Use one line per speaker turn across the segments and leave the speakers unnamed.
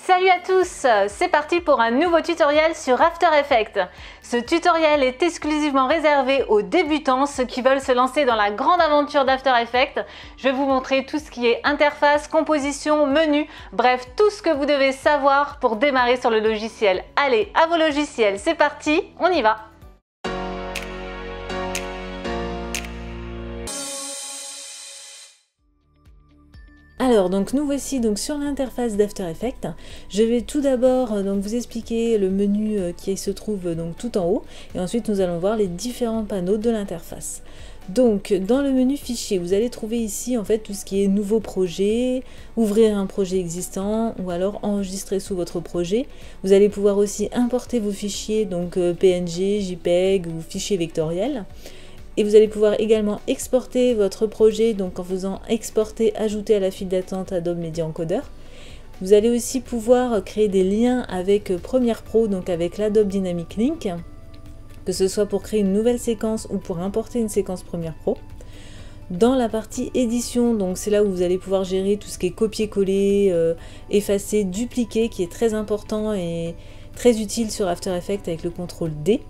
Salut à tous, c'est parti pour un nouveau tutoriel sur After Effects. Ce tutoriel est exclusivement réservé aux débutants, ceux qui veulent se lancer dans la grande aventure d'After Effects. Je vais vous montrer tout ce qui est interface, composition, menu, bref, tout ce que vous devez savoir pour démarrer sur le logiciel. Allez, à vos logiciels, c'est parti, on y va!
Alors donc nous voici donc sur l'interface d'After Effects. Je vais tout d'abord donc vous expliquer le menu qui se trouve donc tout en haut et ensuite nous allons voir les différents panneaux de l'interface. Donc dans le menu fichier, vous allez trouver ici en fait tout ce qui est nouveau projet, ouvrir un projet existant ou alors enregistrer sous votre projet. Vous allez pouvoir aussi importer vos fichiers donc PNG, JPEG ou fichiers vectoriels. Et vous allez pouvoir également exporter votre projet, donc en faisant exporter, ajouter à la file d'attente Adobe Media Encoder. Vous allez aussi pouvoir créer des liens avec Premiere Pro, donc avec l'Adobe Dynamic Link, que ce soit pour créer une nouvelle séquence ou pour importer une séquence Premiere Pro. Dans la partie édition, donc c'est là où vous allez pouvoir gérer tout ce qui est copier-coller, effacer, dupliquer, qui est très important et très utile sur After Effects avec le CTRL D.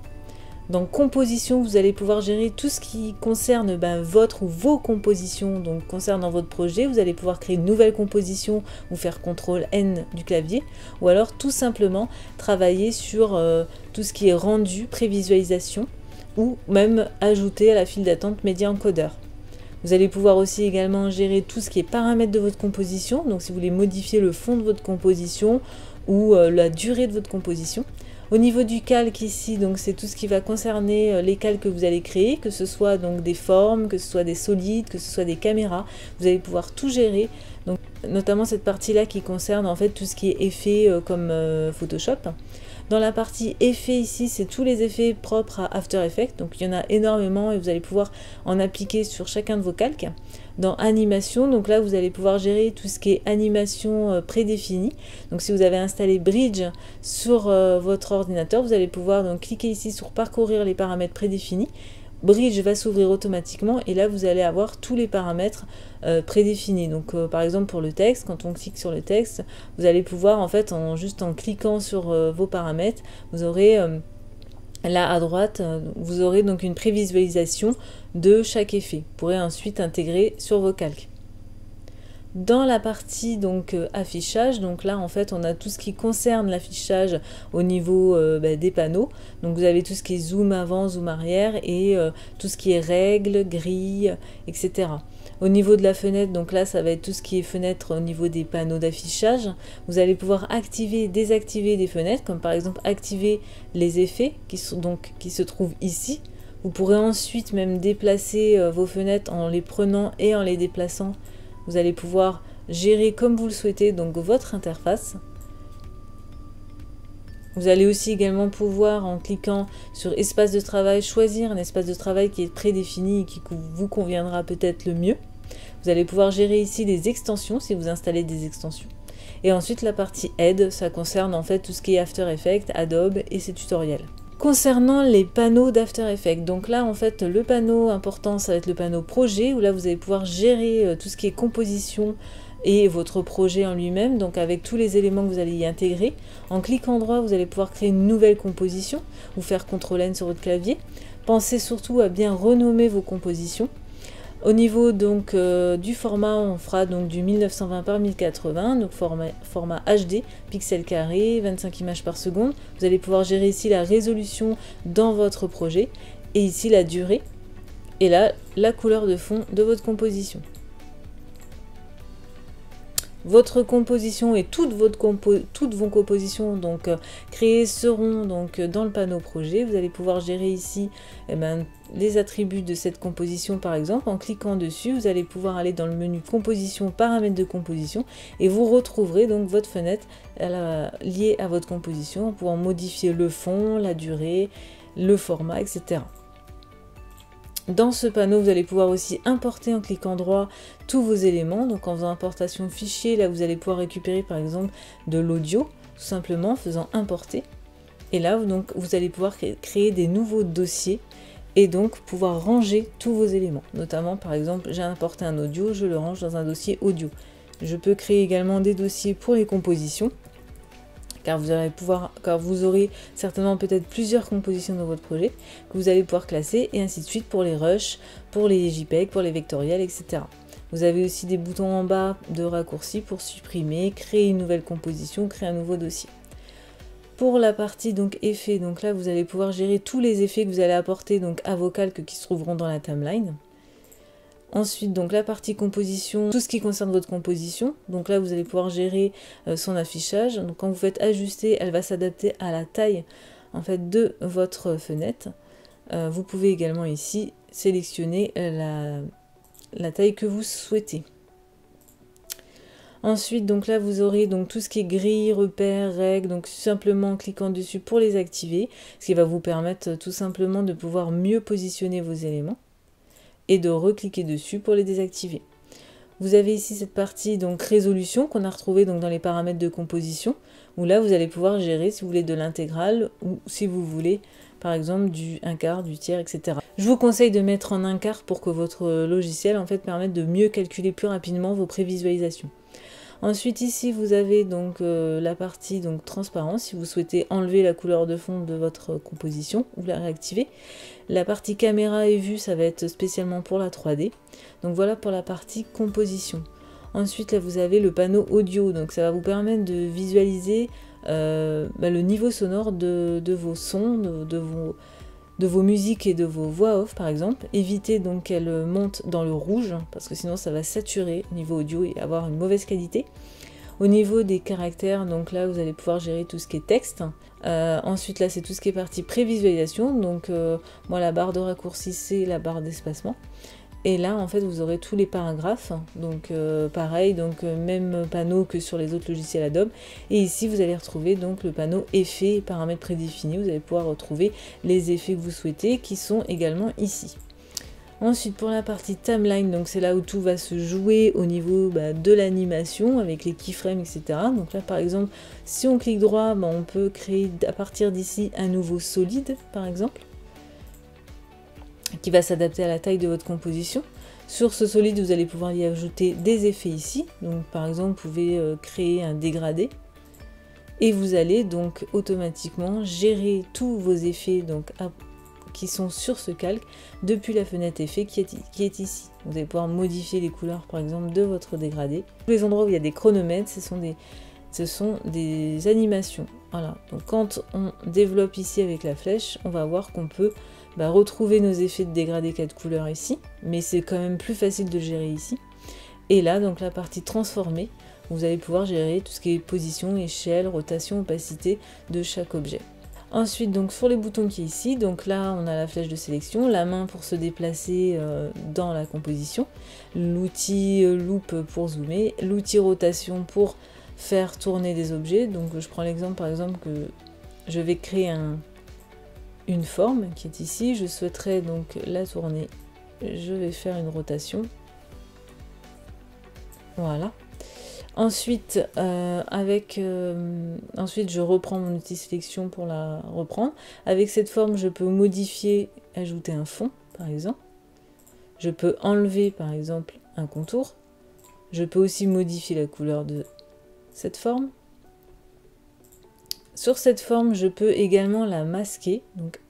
Dans composition, vous allez pouvoir gérer tout ce qui concerne votre ou vos compositions, donc concernant votre projet. Vous allez pouvoir créer une nouvelle composition ou faire CTRL N du clavier, ou alors tout simplement travailler sur tout ce qui est rendu, prévisualisation, ou même ajouter à la file d'attente Media Encoder. Vous allez pouvoir aussi également gérer tout ce qui est paramètres de votre composition, donc si vous voulez modifier le fond de votre composition ou la durée de votre composition. Au niveau du calque ici, donc c'est tout ce qui va concerner les calques que vous allez créer, que ce soit donc des formes, que ce soit des solides, que ce soit des caméras. Vous allez pouvoir tout gérer, donc notamment cette partie-là qui concerne en fait tout ce qui est effets comme Photoshop. Dans la partie effets ici, c'est tous les effets propres à After Effects, donc il y en a énormément et vous allez pouvoir en appliquer sur chacun de vos calques. Dans animation, donc là vous allez pouvoir gérer tout ce qui est animation prédéfinie. Donc si vous avez installé Bridge sur votre ordinateur, vous allez pouvoir donc cliquer ici sur parcourir les paramètres prédéfinis. Bridge va s'ouvrir automatiquement et là vous allez avoir tous les paramètres prédéfinis. Donc par exemple pour le texte, quand on clique sur le texte, vous allez pouvoir en fait juste en cliquant sur vos paramètres, vous aurez là à droite, vous aurez donc une prévisualisation de chaque effet. Vous pourrez ensuite intégrer sur vos calques. Dans la partie donc affichage, donc là en fait on a tout ce qui concerne l'affichage au niveau des panneaux. Donc vous avez tout ce qui est zoom avant, zoom arrière et tout ce qui est règles, grilles, etc. Au niveau de la fenêtre, donc là ça va être tout ce qui est fenêtre au niveau des panneaux d'affichage. Vous allez pouvoir activer et désactiver des fenêtres, comme par exemple activer les effets qui se trouvent ici. Vous pourrez ensuite même déplacer vos fenêtres en les prenant et en les déplaçant. Vous allez pouvoir gérer comme vous le souhaitez donc votre interface. Vous allez aussi également pouvoir, en cliquant sur espace de travail, choisir un espace de travail qui est prédéfini et qui vous conviendra peut-être le mieux. Vous allez pouvoir gérer ici les extensions si vous installez des extensions. Et ensuite la partie aide, ça concerne en fait tout ce qui est After Effects, Adobe et ses tutoriels. Concernant les panneaux d'After Effects, donc là en fait le panneau important ça va être le panneau projet où là vous allez pouvoir gérer tout ce qui est composition et votre projet en lui-même, donc avec tous les éléments que vous allez y intégrer. En cliquant droit vous allez pouvoir créer une nouvelle composition ou faire CTRL N sur votre clavier. Pensez surtout à bien renommer vos compositions. Au niveau donc du format, on fera donc du 1920 par 1080, donc format HD, pixels carrés, 25 images par seconde. Vous allez pouvoir gérer ici la résolution dans votre projet et ici la durée et là la couleur de fond de votre composition. Votre composition et toutes vos compositions donc créées seront donc dans le panneau projet. Vous allez pouvoir gérer ici les attributs de cette composition par exemple. En cliquant dessus, vous allez pouvoir aller dans le menu composition, paramètres de composition et vous retrouverez donc votre fenêtre liée à votre composition en pouvant modifier le fond, la durée, le format, etc. Dans ce panneau, vous allez pouvoir aussi importer en cliquant droit tous vos éléments. Donc en faisant importation fichier, là vous allez pouvoir récupérer par exemple de l'audio, tout simplement en faisant importer. Et là donc vous allez pouvoir créer des nouveaux dossiers et donc pouvoir ranger tous vos éléments. Notamment par exemple, j'ai importé un audio, je le range dans un dossier audio. Je peux créer également des dossiers pour les compositions. car vous aurez certainement peut-être plusieurs compositions dans votre projet que vous allez pouvoir classer, et ainsi de suite pour les rushs, pour les JPEG, pour les vectoriels, etc. Vous avez aussi des boutons en bas de raccourcis pour supprimer, créer une nouvelle composition, créer un nouveau dossier. Pour la partie donc effets, donc là vous allez pouvoir gérer tous les effets que vous allez apporter donc à vos calques qui se trouveront dans la timeline. Ensuite, donc la partie composition, tout ce qui concerne votre composition. Donc là, vous allez pouvoir gérer son affichage. Donc quand vous faites ajuster, elle va s'adapter à la taille en fait de votre fenêtre. Vous pouvez également ici sélectionner la taille que vous souhaitez. Ensuite, donc là, vous aurez donc tout ce qui est grille, repères, règles. Donc simplement en cliquant dessus pour les activer, ce qui va vous permettre tout simplement de pouvoir mieux positionner vos éléments, et de recliquer dessus pour les désactiver. Vous avez ici cette partie donc résolution qu'on a retrouvée donc dans les paramètres de composition, où là vous allez pouvoir gérer si vous voulez de l'intégrale ou si vous voulez par exemple du 1/4, du tiers, etc. Je vous conseille de mettre en 1/4 pour que votre logiciel en fait permette de mieux calculer plus rapidement vos prévisualisations. Ensuite ici vous avez donc la partie donc transparence si vous souhaitez enlever la couleur de fond de votre composition ou la réactiver. La partie caméra et vue ça va être spécialement pour la 3D. Donc voilà pour la partie composition. Ensuite là vous avez le panneau audio, donc ça va vous permettre de visualiser le niveau sonore de vos sons, de vos musiques et de vos voix off par exemple. Évitez donc qu'elles montent dans le rouge parce que sinon ça va saturer au niveau audio et avoir une mauvaise qualité. Au niveau des caractères, donc là vous allez pouvoir gérer tout ce qui est texte. Ensuite là c'est tout ce qui est partie prévisualisation, donc moi la barre de raccourci c'est la barre d'espacement. Et là en fait vous aurez tous les paragraphes, donc pareil, donc même panneau que sur les autres logiciels Adobe. Et ici vous allez retrouver donc le panneau effets et paramètres prédéfinis, vous allez pouvoir retrouver les effets que vous souhaitez qui sont également ici. Ensuite pour la partie timeline, donc c'est là où tout va se jouer au niveau de l'animation avec les keyframes, etc. Donc là par exemple si on clique droit, on peut créer à partir d'ici un nouveau solide par exemple, qui va s'adapter à la taille de votre composition. Sur ce solide vous allez pouvoir y ajouter des effets ici, donc par exemple vous pouvez créer un dégradé, et vous allez donc automatiquement gérer tous vos effets donc qui sont sur ce calque depuis la fenêtre effet qui est ici. Vous allez pouvoir modifier les couleurs par exemple de votre dégradé. Tous les endroits où il y a des chronomètres, ce sont des animations. Voilà, donc quand on développe ici avec la flèche, on va voir qu'on peut retrouver nos effets de dégradé 4 couleurs ici, mais c'est quand même plus facile de gérer ici. Et là, donc la partie transformée, vous allez pouvoir gérer tout ce qui est position, échelle, rotation, opacité de chaque objet. Ensuite, donc sur les boutons qui est ici, donc là on a la flèche de sélection, la main pour se déplacer dans la composition, l'outil loupe pour zoomer, l'outil rotation pour faire tourner des objets. Donc je prends l'exemple par exemple que je vais créer une forme qui est ici, je souhaiterais donc la tourner, je vais faire une rotation, voilà. Ensuite, ensuite je reprends mon outil sélection pour la reprendre. Avec cette forme je peux modifier, ajouter un fond par exemple, je peux enlever par exemple un contour, je peux aussi modifier la couleur de cette forme. Sur cette forme, je peux également la masquer, donc,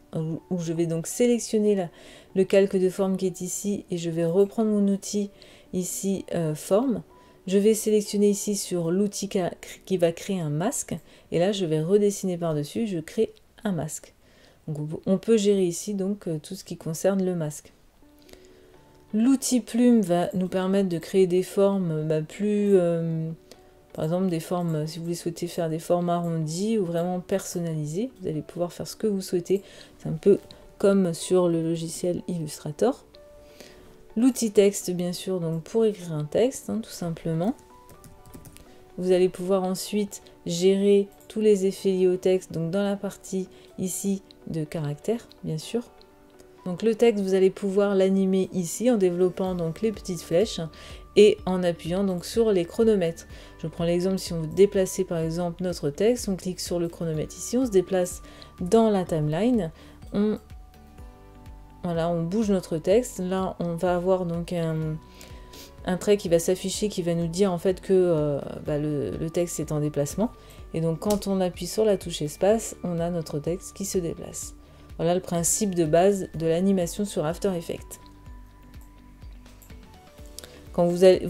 où je vais donc sélectionner le calque de forme qui est ici et je vais reprendre mon outil ici forme. Je vais sélectionner ici sur l'outil qui va créer un masque et là je vais redessiner par-dessus, je crée un masque. Donc, on peut gérer ici donc tout ce qui concerne le masque. L'outil plume va nous permettre de créer des formes par exemple des formes, si vous souhaitez faire des formes arrondies ou vraiment personnalisées, vous allez pouvoir faire ce que vous souhaitez. C'est un peu comme sur le logiciel Illustrator. L'outil texte, bien sûr, donc pour écrire un texte, tout simplement. Vous allez pouvoir ensuite gérer tous les effets liés au texte, donc dans la partie ici de caractères, bien sûr. Donc le texte, vous allez pouvoir l'animer ici en développant donc les petites flèches et en appuyant donc sur les chronomètres. Je prends l'exemple, si on veut déplacer par exemple notre texte, on clique sur le chronomètre ici, on se déplace dans la timeline, on bouge notre texte, là on va avoir donc un trait qui va s'afficher, qui va nous dire en fait que le texte est en déplacement. Et donc quand on appuie sur la touche espace, on a notre texte qui se déplace. Voilà le principe de base de l'animation sur After Effects.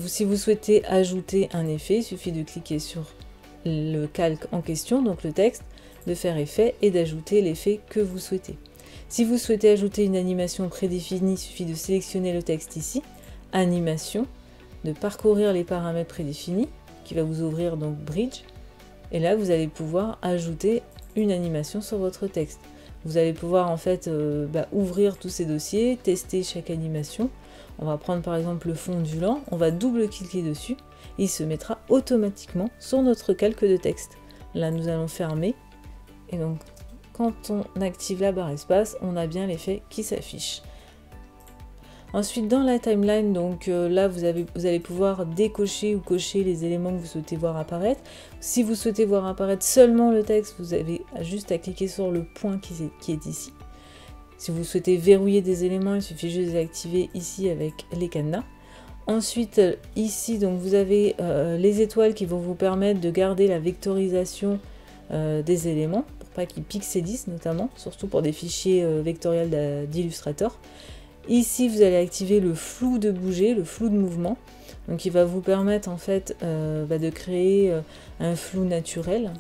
Si vous souhaitez ajouter un effet, il suffit de cliquer sur le calque en question, donc le texte, de faire effet et d'ajouter l'effet que vous souhaitez. Si vous souhaitez ajouter une animation prédéfinie, il suffit de sélectionner le texte ici, animation, de parcourir les paramètres prédéfinis, qui va vous ouvrir donc Bridge, et là vous allez pouvoir ajouter une animation sur votre texte. Vous allez pouvoir en fait ouvrir tous ces dossiers, tester chaque animation. On va prendre par exemple le fond ondulant, on va double-cliquer dessus, et il se mettra automatiquement sur notre calque de texte. Là nous allons fermer, et donc quand on active la barre espace, on a bien l'effet qui s'affiche. Ensuite dans la timeline, donc là vous allez pouvoir décocher ou cocher les éléments que vous souhaitez voir apparaître. Si vous souhaitez voir apparaître seulement le texte, vous avez juste à cliquer sur le point qui est ici. Si vous souhaitez verrouiller des éléments, il suffit juste de les activer ici avec les cadenas. Ensuite ici donc vous avez les étoiles qui vont vous permettre de garder la vectorisation des éléments, pour pas qu'ils pixelisent notamment, surtout pour des fichiers vectoriels d'Illustrator. Ici, vous allez activer le flou de bouger, le flou de mouvement. Donc, il va vous permettre en fait de créer un flou naturel.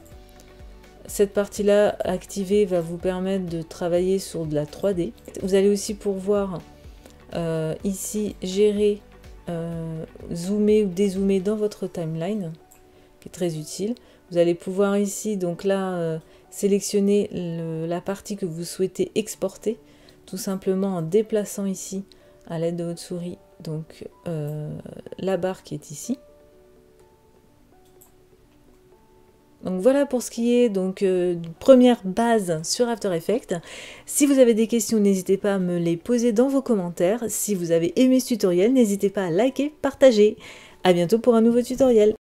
Cette partie-là activée va vous permettre de travailler sur de la 3D. Vous allez aussi pouvoir ici gérer, zoomer ou dézoomer dans votre timeline, qui est très utile. Vous allez pouvoir ici, donc là, sélectionner la partie que vous souhaitez exporter, tout simplement en déplaçant ici à l'aide de votre souris donc la barre qui est ici. Donc voilà pour ce qui est donc d'une première base sur After Effects. Si vous avez des questions, n'hésitez pas à me les poser dans vos commentaires. Si vous avez aimé ce tutoriel, n'hésitez pas à liker, partager. À bientôt pour un nouveau tutoriel.